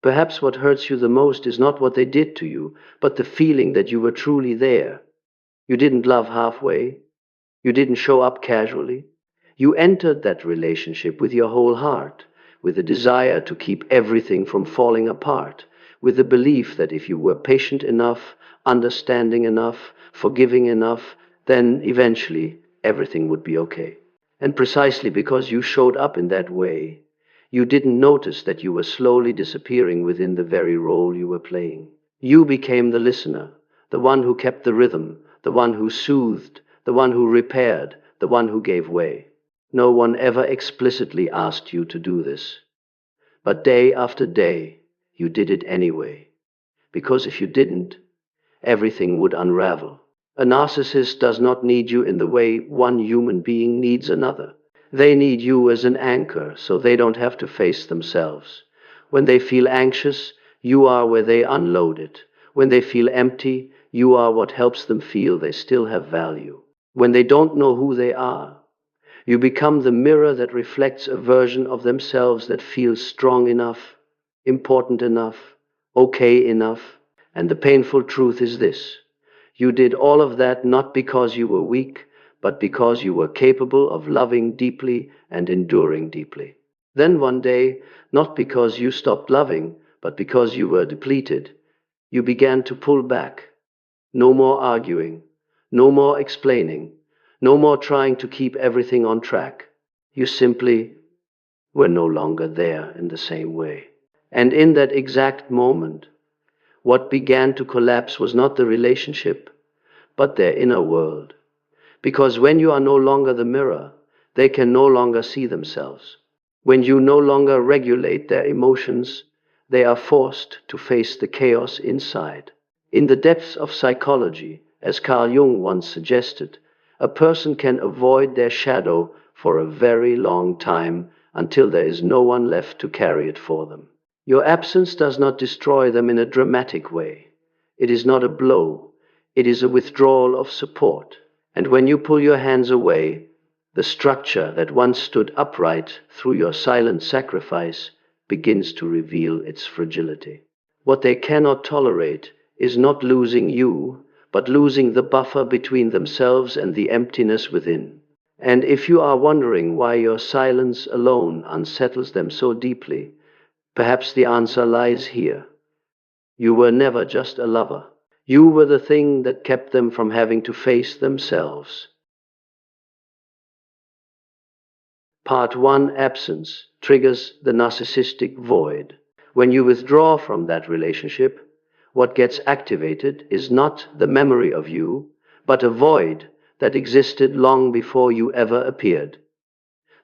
Perhaps what hurts you the most is not what they did to you, but the feeling that you were truly there. You didn't love halfway. You didn't show up casually. You entered that relationship with your whole heart, with a desire to keep everything from falling apart, with the belief that if you were patient enough, understanding enough, forgiving enough, then eventually everything would be okay. And precisely because you showed up in that way, you didn't notice that you were slowly disappearing within the very role you were playing. You became the listener, the one who kept the rhythm, the one who soothed, the one who repaired, the one who gave way. No one ever explicitly asked you to do this. But day after day, you did it anyway. Because if you didn't, everything would unravel. A narcissist does not need you in the way one human being needs another. They need you as an anchor so they don't have to face themselves. When they feel anxious, you are where they unload it. When they feel empty, you are what helps them feel they still have value. When they don't know who they are, you become the mirror that reflects a version of themselves that feels strong enough, important enough, okay enough. And the painful truth is this: you did all of that not because you were weak, but because you were capable of loving deeply and enduring deeply. Then one day, not because you stopped loving, but because you were depleted, you began to pull back. No more arguing, no more explaining, no more trying to keep everything on track. You simply were no longer there in the same way. And in that exact moment, what began to collapse was not the relationship, but their inner world. Because when you are no longer the mirror, they can no longer see themselves. When you no longer regulate their emotions, they are forced to face the chaos inside. In the depths of psychology, as Carl Jung once suggested, a person can avoid their shadow for a very long time until there is no one left to carry it for them. Your absence does not destroy them in a dramatic way. It is not a blow. It is a withdrawal of support. And when you pull your hands away, the structure that once stood upright through your silent sacrifice begins to reveal its fragility. What they cannot tolerate is not losing you, but losing the buffer between themselves and the emptiness within. And if you are wondering why your silence alone unsettles them so deeply, perhaps the answer lies here. You were never just a lover. You were the thing that kept them from having to face themselves. Part 1, absence, triggers the narcissistic void. When you withdraw from that relationship, what gets activated is not the memory of you, but a void that existed long before you ever appeared.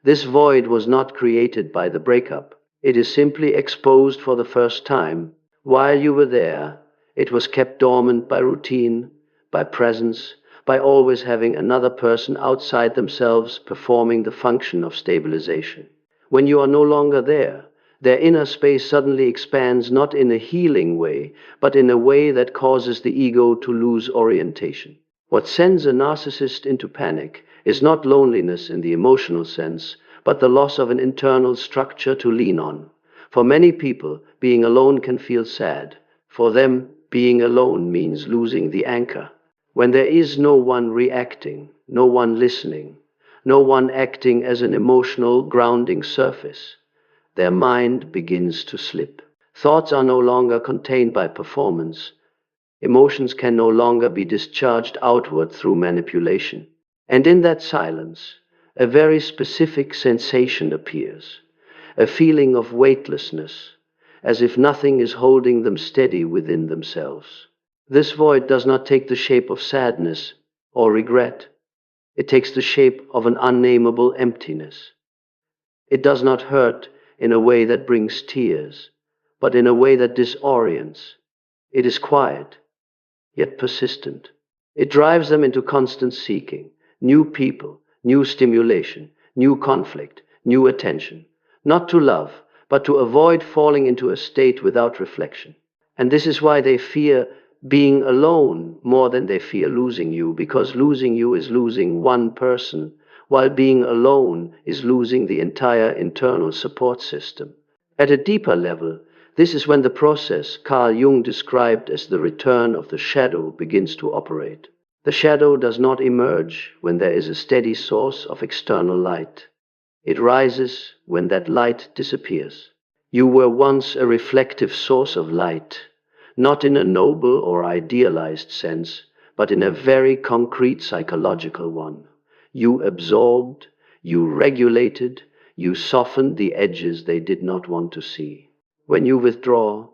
This void was not created by the breakup. It is simply exposed for the first time. While you were there, it was kept dormant by routine, by presence, by always having another person outside themselves performing the function of stabilization. When you are no longer there, their inner space suddenly expands not in a healing way, but in a way that causes the ego to lose orientation. What sends a narcissist into panic is not loneliness in the emotional sense, but the loss of an internal structure to lean on. For many people, being alone can feel sad. For them, being alone means losing the anchor. When there is no one reacting, no one listening, no one acting as an emotional grounding surface, their mind begins to slip. Thoughts are no longer contained by performance. Emotions can no longer be discharged outward through manipulation. And in that silence, a very specific sensation appears, a feeling of weightlessness, as if nothing is holding them steady within themselves. This void does not take the shape of sadness or regret. It takes the shape of an unnameable emptiness. It does not hurt in a way that brings tears, but in a way that disorients. It is quiet, yet persistent. It drives them into constant seeking, new people, new stimulation, new conflict, new attention. Not to love, but to avoid falling into a state without reflection. And this is why they fear being alone more than they fear losing you, because losing you is losing one person, while being alone is losing the entire internal support system. At a deeper level, This is when the process Carl Jung described as the return of the shadow begins to operate. The shadow does not emerge when there is a steady source of external light. It rises when that light disappears. You were once a reflective source of light, not in a noble or idealized sense, but in a very concrete psychological one. You absorbed, you regulated, you softened the edges they did not want to see. When you withdraw,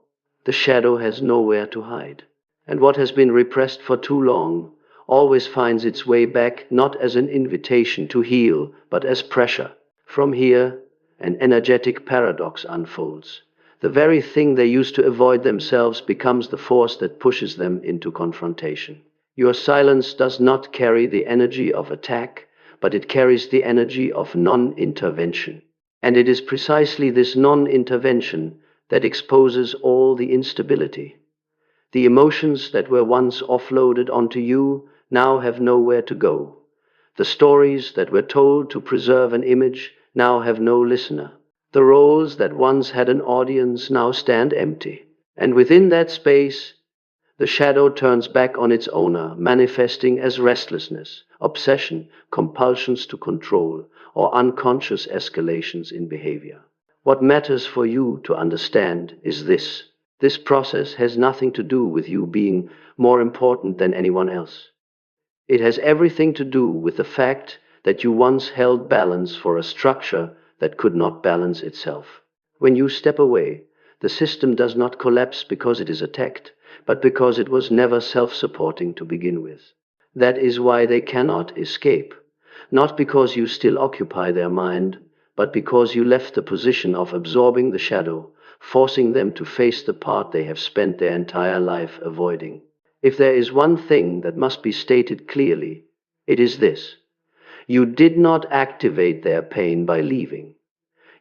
the shadow has nowhere to hide. And what has been repressed for too long always finds its way back, not as an invitation to heal, but as pressure. From here, an energetic paradox unfolds. The very thing they used to avoid themselves becomes the force that pushes them into confrontation. Your silence does not carry the energy of attack, but it carries the energy of non-intervention. And it is precisely this non-intervention that exposes all the instability. The emotions that were once offloaded onto you now have nowhere to go. The stories that were told to preserve an image now have no listener. The roles that once had an audience now stand empty. And within that space, the shadow turns back on its owner, manifesting as restlessness, obsession, compulsions to control, or unconscious escalations in behavior. What matters for you to understand is this. This process has nothing to do with you being more important than anyone else. It has everything to do with the fact that you once held balance for a structure that could not balance itself. When you step away, the system does not collapse because it is attacked, but because it was never self-supporting to begin with. That is why they cannot escape, not because you still occupy their mind, but because you left the position of absorbing the shadow, forcing them to face the part they have spent their entire life avoiding. If there is one thing that must be stated clearly, it is this. You did not activate their pain by leaving.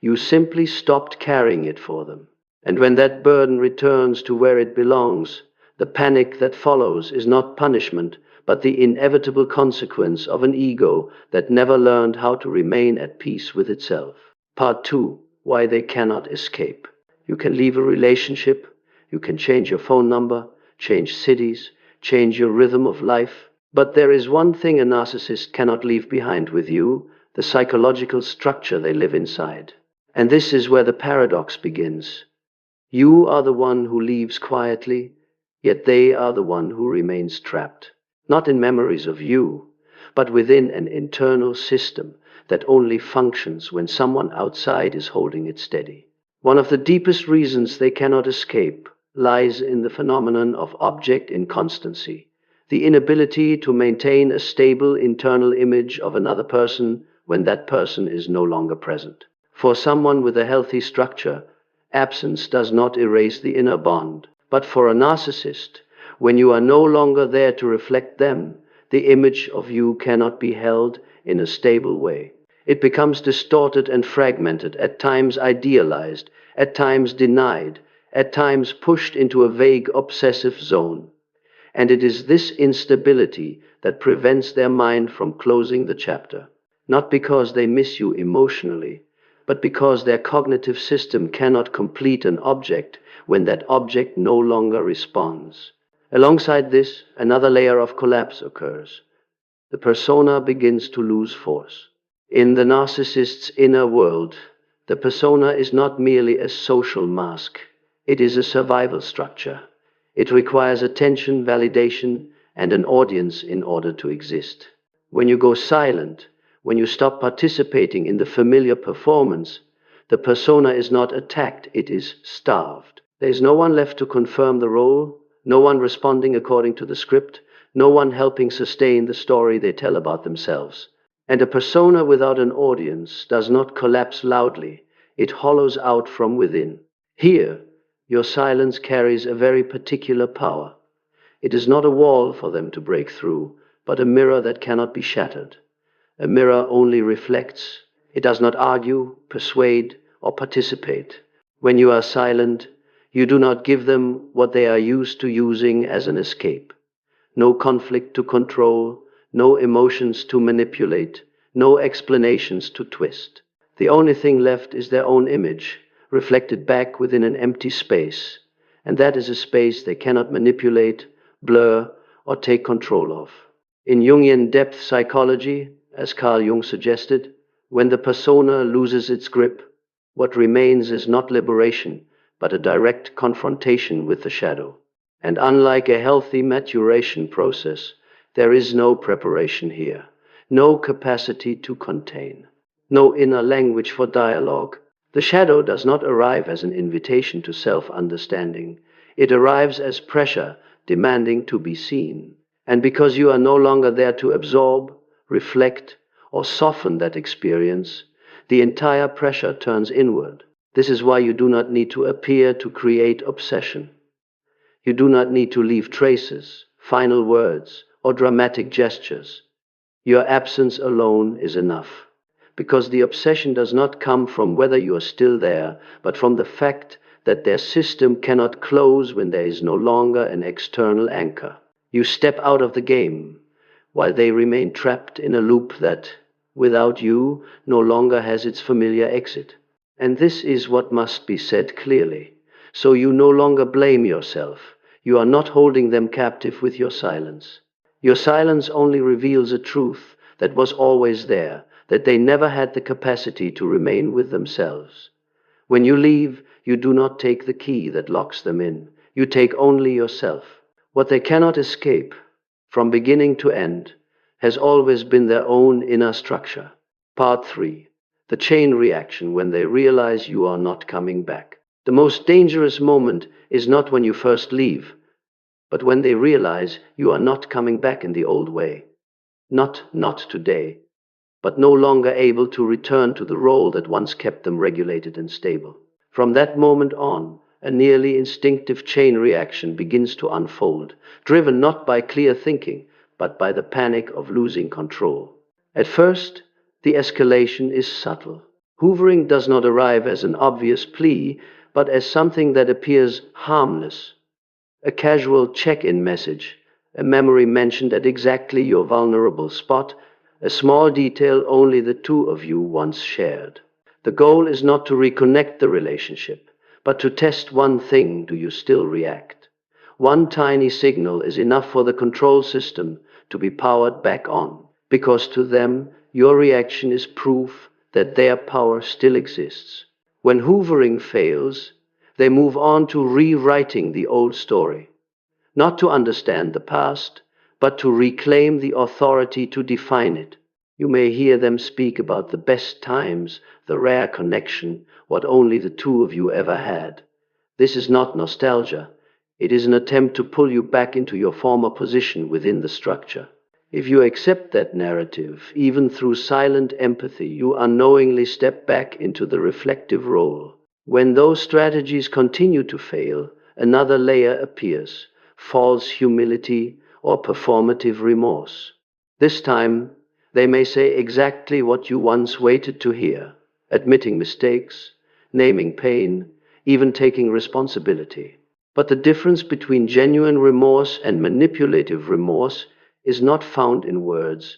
You simply stopped carrying it for them. And when that burden returns to where it belongs, the panic that follows is not punishment, but the inevitable consequence of an ego that never learned how to remain at peace with itself. Part 2. Why they cannot escape. You can leave a relationship, you can change your phone number, change cities, change your rhythm of life. But there is one thing a narcissist cannot leave behind with you, the psychological structure they live inside. And this is where the paradox begins. You are the one who leaves quietly, yet they are the one who remains trapped. Not in memories of you, but within an internal system that only functions when someone outside is holding it steady. One of the deepest reasons they cannot escape lies in the phenomenon of object inconstancy, the inability to maintain a stable internal image of another person when that person is no longer present. For someone with a healthy structure, absence does not erase the inner bond. But for a narcissist, when you are no longer there to reflect them, the image of you cannot be held in a stable way. It becomes distorted and fragmented, at times idealized, at times denied, at times pushed into a vague obsessive zone. And it is this instability that prevents their mind from closing the chapter, not because they miss you emotionally, but because their cognitive system cannot complete an object when that object no longer responds. Alongside this, another layer of collapse occurs. The persona begins to lose force. In the narcissist's inner world, the persona is not merely a social mask. It is a survival structure. It requires attention, validation, and an audience in order to exist. When you go silent, when you stop participating in the familiar performance, the persona is not attacked, it is starved. There is no one left to confirm the role, no one responding according to the script, no one helping sustain the story they tell about themselves. And a persona without an audience does not collapse loudly, it hollows out from within. Here, your silence carries a very particular power. It is not a wall for them to break through, but a mirror that cannot be shattered. A mirror only reflects. It does not argue, persuade, or participate. When you are silent, you do not give them what they are used to using as an escape. No conflict to control, no emotions to manipulate, no explanations to twist. The only thing left is their own image, reflected back within an empty space, and that is a space they cannot manipulate, blur, or take control of. In Jungian depth psychology, as Carl Jung suggested, when the persona loses its grip, what remains is not liberation, but a direct confrontation with the shadow. And unlike a healthy maturation process, there is no preparation here, no capacity to contain, no inner language for dialogue. The shadow does not arrive as an invitation to self-understanding. It arrives as pressure demanding to be seen. And because you are no longer there to absorb, reflect, or soften that experience, the entire pressure turns inward. This is why you do not need to appear to create obsession. You do not need to leave traces, final words, or dramatic gestures. Your absence alone is enough, because the obsession does not come from whether you are still there, but from the fact that their system cannot close when there is no longer an external anchor. You step out of the game, while they remain trapped in a loop that, without you, no longer has its familiar exit. And this is what must be said clearly. So you no longer blame yourself. You are not holding them captive with your silence. Your silence only reveals a truth that was always there, that they never had the capacity to remain with themselves. When you leave, you do not take the key that locks them in. You take only yourself. What they cannot escape, from beginning to end, has always been their own inner structure. Part 3. The chain reaction when they realize you are not coming back. The most dangerous moment is not when you first leave, but when they realize you are not coming back in the old way. Not today, but no longer able to return to the role that once kept them regulated and stable. From that moment on, a nearly instinctive chain reaction begins to unfold, driven not by clear thinking, but by the panic of losing control. At first, the escalation is subtle. Hoovering does not arrive as an obvious plea, but as something that appears harmless. A casual check-in message, a memory mentioned at exactly your vulnerable spot, a small detail only the two of you once shared. The goal is not to reconnect the relationship, but to test one thing: do you still react? One tiny signal is enough for the control system to be powered back on, because to them, your reaction is proof that their power still exists. When hoovering fails, they move on to rewriting the old story, not to understand the past, but to reclaim the authority to define it. You may hear them speak about the best times, the rare connection, what only the two of you ever had. This is not nostalgia. It is an attempt to pull you back into your former position within the structure. If you accept that narrative, even through silent empathy, you unknowingly step back into the reflective role. When those strategies continue to fail, another layer appears: false humility or performative remorse. This time, they may say exactly what you once waited to hear, admitting mistakes, naming pain, even taking responsibility. But the difference between genuine remorse and manipulative remorse is not found in words.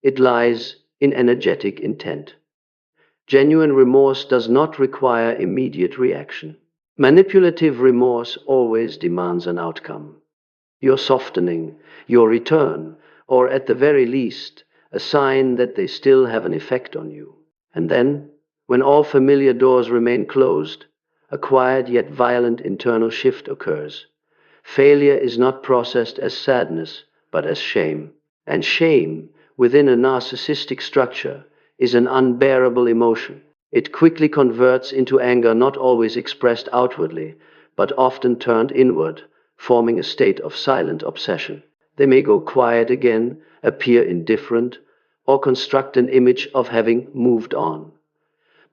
It lies in energetic intent. Genuine remorse does not require immediate reaction. Manipulative remorse always demands an outcome: your softening, your return, or at the very least, a sign that they still have an effect on you. And then, when all familiar doors remain closed, a quiet yet violent internal shift occurs. Failure is not processed as sadness, but as shame. And shame, within a narcissistic structure, is an unbearable emotion. It quickly converts into anger, not always expressed outwardly, but often turned inward, forming a state of silent obsession. They may go quiet again, appear indifferent, or construct an image of having moved on.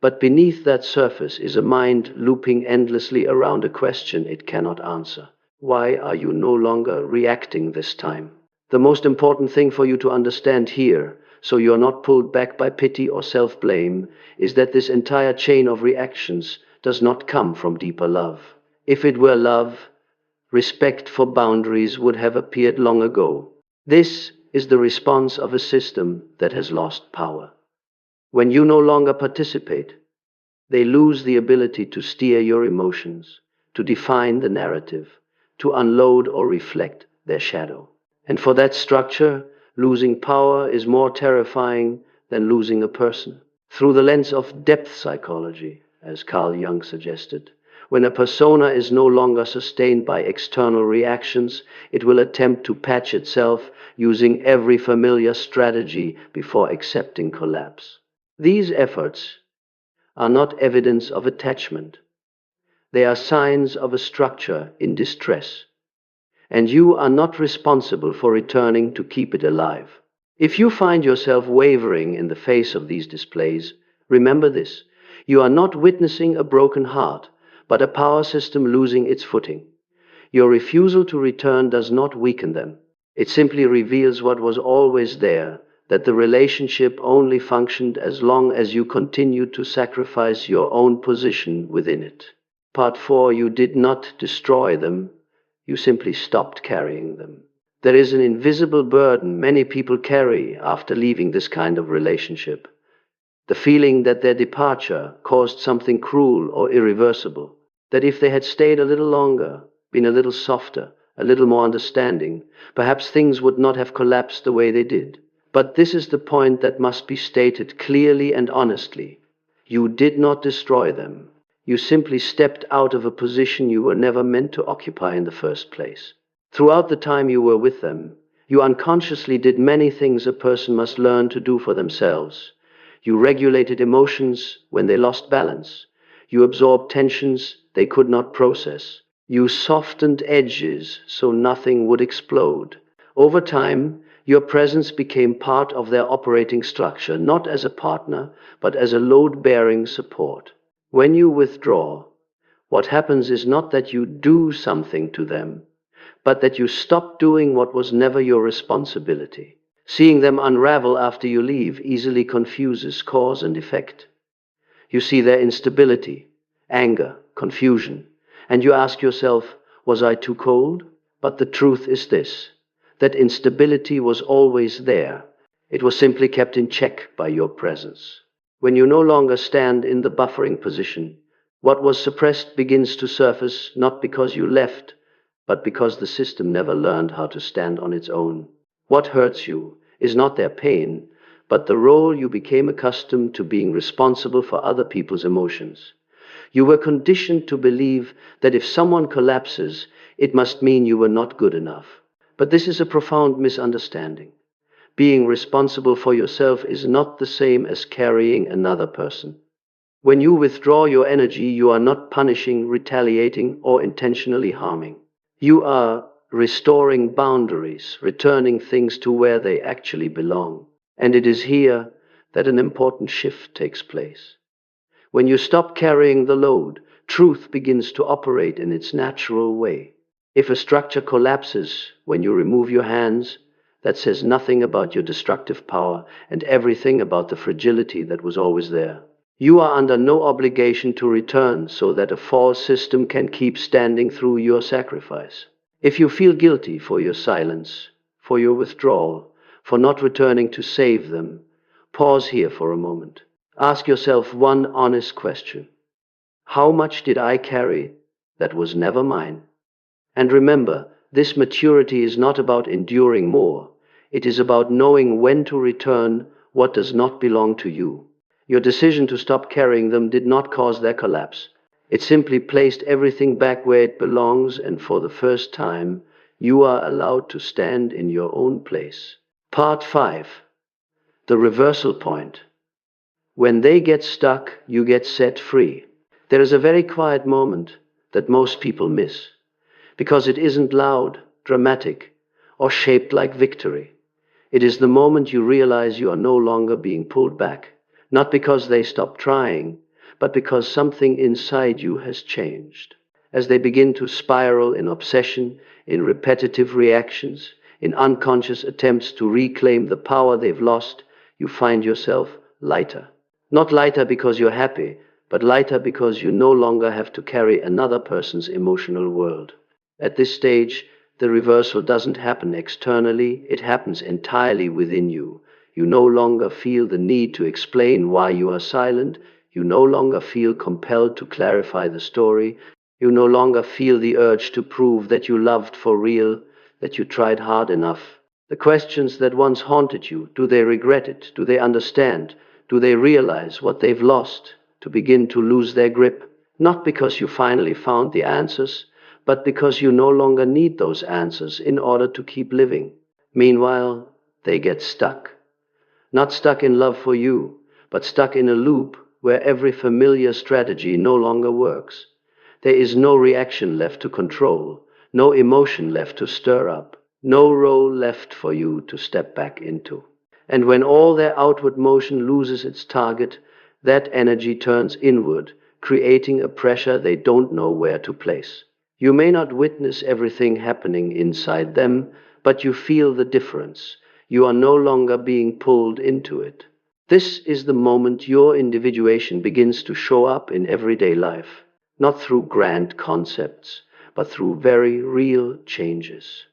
But beneath that surface is a mind looping endlessly around a question it cannot answer. Why are you no longer reacting this time? The most important thing for you to understand here, so you're not pulled back by pity or self-blame, is that this entire chain of reactions does not come from deeper love. If it were love, respect for boundaries would have appeared long ago. This is the response of a system that has lost power. When you no longer participate, They lose the ability to steer your emotions, to define the narrative, to unload or reflect their shadow. And for that structure, losing power is more terrifying than losing a person. Through the lens of depth psychology, as Carl Jung suggested, when a persona is no longer sustained by external reactions, it will attempt to patch itself using every familiar strategy before accepting collapse. These efforts are not evidence of attachment. They are signs of a structure in distress, and you are not responsible for returning to keep it alive. If you find yourself wavering in the face of these displays, remember this: you are not witnessing a broken heart, but a power system losing its footing. Your refusal to return does not weaken them. It simply reveals what was always there, that the relationship only functioned as long as you continued to sacrifice your own position within it. Part 4, you did not destroy them, you simply stopped carrying them. There is an invisible burden many people carry after leaving this kind of relationship. The feeling that their departure caused something cruel or irreversible. That if they had stayed a little longer, been a little softer, a little more understanding, perhaps things would not have collapsed the way they did. But this is the point that must be stated clearly and honestly. You did not destroy them. You simply stepped out of a position you were never meant to occupy in the first place. Throughout the time you were with them, you unconsciously did many things a person must learn to do for themselves. You regulated emotions when they lost balance. You absorbed tensions they could not process. You softened edges so nothing would explode. Over time, your presence became part of their operating structure, not as a partner, but as a load-bearing support. When you withdraw, what happens is not that you do something to them, but that you stop doing what was never your responsibility. Seeing them unravel after you leave easily confuses cause and effect. You see their instability, anger, confusion, and you ask yourself, was I too cold? But the truth is this: that instability was always there. It was simply kept in check by your presence. When you no longer stand in the buffering position, what was suppressed begins to surface, not because you left, but because the system never learned how to stand on its own. What hurts you is not their pain, but the role you became accustomed to being responsible for other people's emotions. You were conditioned to believe that if someone collapses, it must mean you were not good enough. But this is a profound misunderstanding. Being responsible for yourself is not the same as carrying another person. When you withdraw your energy, you are not punishing, retaliating, or intentionally harming. You are restoring boundaries, returning things to where they actually belong. And it is here that an important shift takes place. When you stop carrying the load, truth begins to operate in its natural way. If a structure collapses when you remove your hands, that says nothing about your destructive power and everything about the fragility that was always there. You are under no obligation to return so that a false system can keep standing through your sacrifice. If you feel guilty for your silence, for your withdrawal, for not returning to save them, pause here for a moment. Ask yourself one honest question: how much did I carry that was never mine? And remember, this maturity is not about enduring more. It is about knowing when to return what does not belong to you. Your decision to stop carrying them did not cause their collapse. It simply placed everything back where it belongs, and for the first time, you are allowed to stand in your own place. Part 5. The reversal point. When they get stuck, you get set free. There is a very quiet moment that most people miss, because it isn't loud, dramatic, or shaped like victory. It is the moment you realize you are no longer being pulled back, not because they stop trying, but because something inside you has changed. As they begin to spiral in obsession, in repetitive reactions, in unconscious attempts to reclaim the power they've lost, you find yourself lighter. Not lighter because you're happy, but lighter because you no longer have to carry another person's emotional world. At this stage, the reversal doesn't happen externally, it happens entirely within you. You no longer feel the need to explain why you are silent. You no longer feel compelled to clarify the story. You no longer feel the urge to prove that you loved for real, that you tried hard enough. The questions that once haunted you, do they regret it? Do they understand? Do they realize what they've lost? To begin to lose their grip? Not because you finally found the answers, but because you no longer need those answers in order to keep living. Meanwhile, they get stuck. Not stuck in love for you, but stuck in a loop where every familiar strategy no longer works. There is no reaction left to control, no emotion left to stir up, no role left for you to step back into. And when all their outward motion loses its target, that energy turns inward, creating a pressure they don't know where to place. You may not witness everything happening inside them, but you feel the difference. You are no longer being pulled into it. This is the moment your individuation begins to show up in everyday life, not through grand concepts, but through very real changes.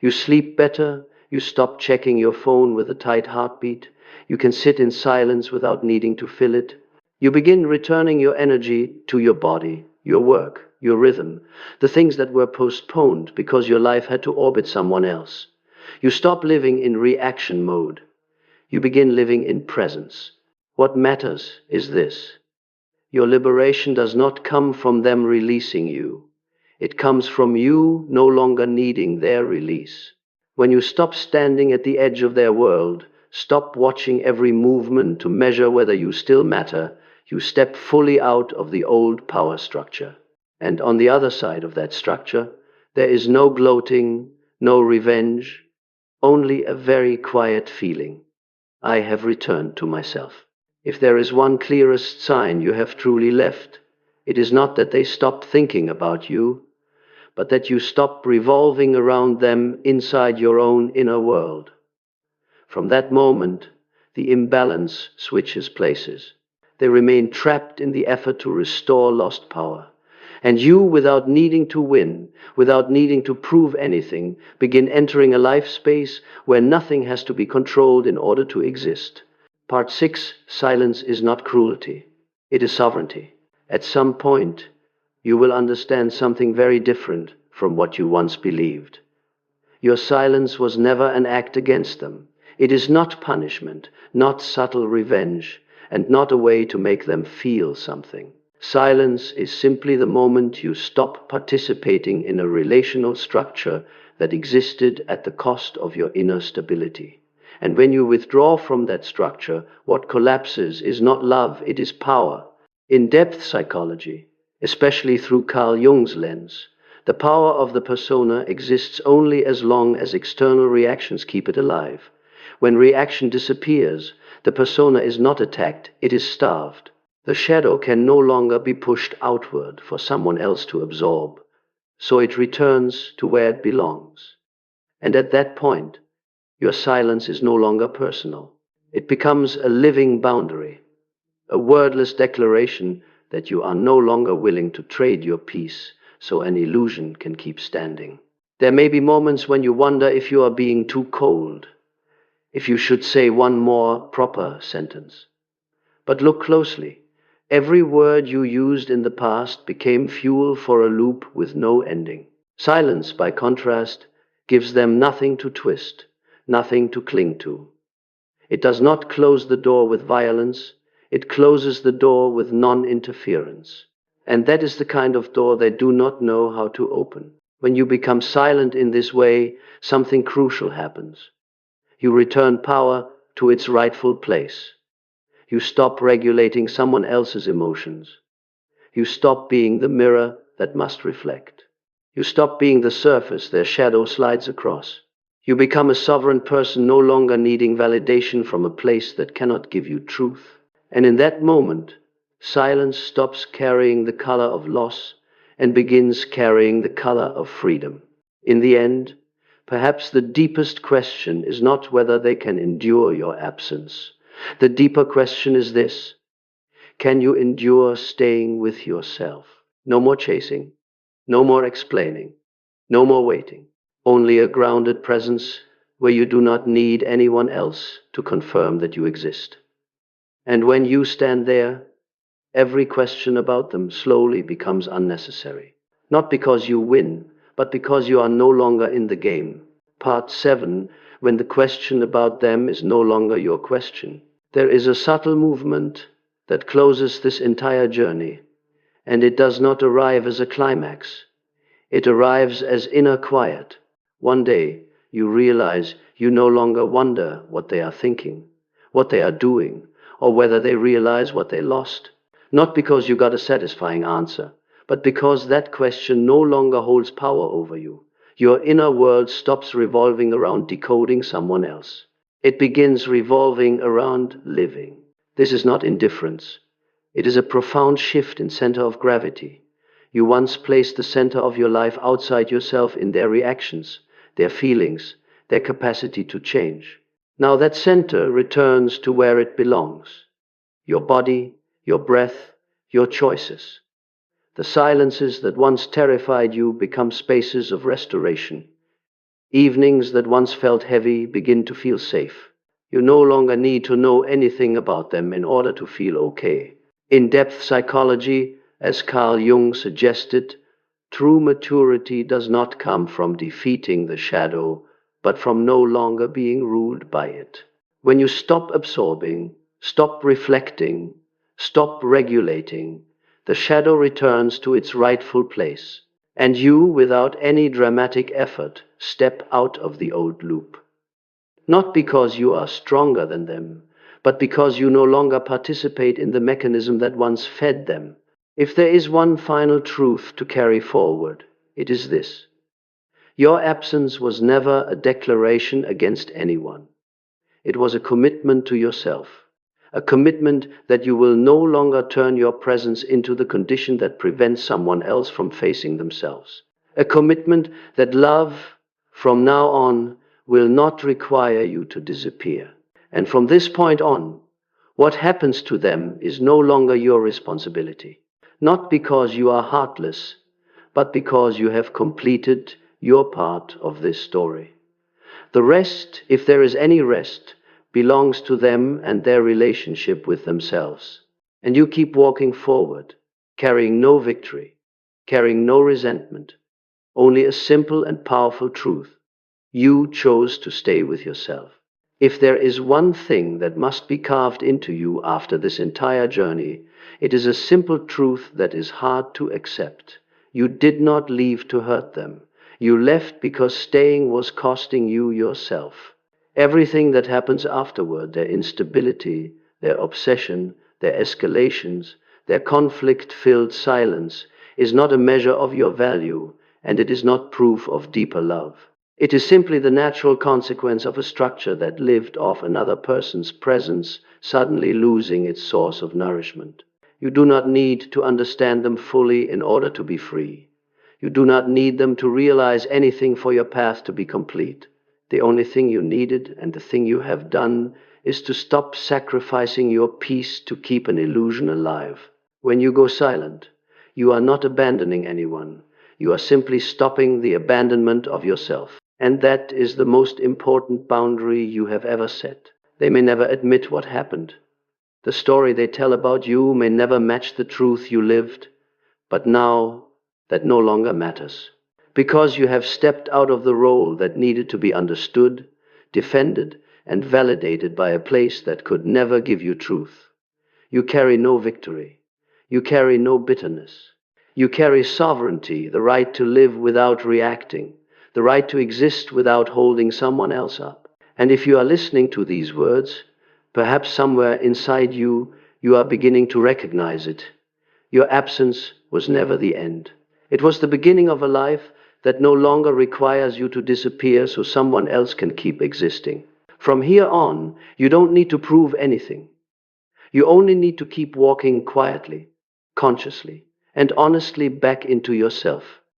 You sleep better, you stop checking your phone with a tight heartbeat, you can sit in silence without needing to fill it. You begin returning your energy to your body, your work, your rhythm, the things that were postponed because your life had to orbit someone else. You stop living in reaction mode. You begin living in presence. What matters is this: your liberation does not come from them releasing you. It comes from you no longer needing their release. When you stop standing at the edge of their world, stop watching every movement to measure whether you still matter, you step fully out of the old power structure. And on the other side of that structure, there is no gloating, no revenge, only a very quiet feeling. I have returned to myself. If there is one clearest sign you have truly left, it is not that they stopped thinking about you, but that you stop revolving around them inside your own inner world. From that moment, the imbalance switches places. They remain trapped in the effort to restore lost power. And you, without needing to win, without needing to prove anything, begin entering a life space where nothing has to be controlled in order to exist. Part 6, silence is not cruelty. It is sovereignty. At some point, you will understand something very different from what you once believed. Your silence was never an act against them. It is not punishment, not subtle revenge, and not a way to make them feel something. Silence is simply the moment you stop participating in a relational structure that existed at the cost of your inner stability. And when you withdraw from that structure, what collapses is not love, it is power. In depth psychology, especially through Carl Jung's lens, the power of the persona exists only as long as external reactions keep it alive. When reaction disappears, the persona is not attacked, it is starved. The shadow can no longer be pushed outward for someone else to absorb, so it returns to where it belongs. And at that point, your silence is no longer personal. It becomes a living boundary, a wordless declaration that you are no longer willing to trade your peace so an illusion can keep standing. There may be moments when you wonder if you are being too cold, if you should say one more proper sentence. But look closely. Every word you used in the past became fuel for a loop with no ending. Silence, by contrast, gives them nothing to twist, nothing to cling to. It does not close the door with violence, it closes the door with non-interference. And that is the kind of door they do not know how to open. When you become silent in this way, something crucial happens. You return power to its rightful place. You stop regulating someone else's emotions. You stop being the mirror that must reflect. You stop being the surface their shadow slides across. You become a sovereign person, no longer needing validation from a place that cannot give you truth. And in that moment, silence stops carrying the color of loss and begins carrying the color of freedom. In the end, perhaps the deepest question is not whether they can endure your absence. The deeper question is this: can you endure staying with yourself? No more chasing, no more explaining, no more waiting. Only a grounded presence where you do not need anyone else to confirm that you exist. And when you stand there, Every question about them slowly becomes unnecessary. Not because you win, but because you are no longer in the game. Part 7, when the question about them is no longer your question. There is a subtle movement that closes this entire journey, and it does not arrive as a climax. It arrives as inner quiet. One day, you realize you no longer wonder what they are thinking, what they are doing, or whether they realize what they lost. Not because you got a satisfying answer, but because that question no longer holds power over you. Your inner world stops revolving around decoding someone else. It begins revolving around living. This is not indifference. It is a profound shift in center of gravity. You once placed the center of your life outside yourself in their reactions, their feelings, their capacity to change. Now that center returns to where it belongs. Your body, your breath, your choices. The silences that once terrified you become spaces of restoration. Evenings that once felt heavy begin to feel safe. You no longer need to know anything about them in order to feel okay. In-depth psychology, as Carl Jung suggested, true maturity does not come from defeating the shadow, but from no longer being ruled by it. When you stop absorbing, stop reflecting, stop regulating, the shadow returns to its rightful place, and you, without any dramatic effort, step out of the old loop. Not because you are stronger than them, but because you no longer participate in the mechanism that once fed them. If there is one final truth to carry forward, it is this. Your absence was never a declaration against anyone. It was a commitment to yourself, a commitment that you will no longer turn your presence into the condition that prevents someone else from facing themselves. A commitment that love, from now on, will not require you to disappear. And from this point on, what happens to them is no longer your responsibility. Not because you are heartless, but because you have completed your part of this story. The rest, if there is any rest, belongs to them and their relationship with themselves. And you keep walking forward, carrying no victory, carrying no resentment, only a simple and powerful truth. You chose to stay with yourself. If there is one thing that must be carved into you after this entire journey, it is a simple truth that is hard to accept. You did not leave to hurt them. You left because staying was costing you yourself. Everything that happens afterward, their instability, their obsession, their escalations, their conflict-filled silence, is not a measure of your value, and it is not proof of deeper love. It is simply the natural consequence of a structure that lived off another person's presence, suddenly losing its source of nourishment. You do not need to understand them fully in order to be free. You do not need them to realize anything for your path to be complete. The only thing you needed, and the thing you have done, is to stop sacrificing your peace to keep an illusion alive. When you go silent, you are not abandoning anyone. You are simply stopping the abandonment of yourself. And that is the most important boundary you have ever set. They may never admit what happened. The story they tell about you may never match the truth you lived, but now that no longer matters. Because you have stepped out of the role that needed to be understood, defended, and validated by a place that could never give you truth. You carry no victory. You carry no bitterness. You carry sovereignty, the right to live without reacting, the right to exist without holding someone else up. And if you are listening to these words, perhaps somewhere inside you, you are beginning to recognize it. Your absence was never the end. It was the beginning of a life that no longer requires you to disappear so someone else can keep existing. From here on, you don't need to prove anything. You only need to keep walking quietly, consciously, and honestly back into yourself.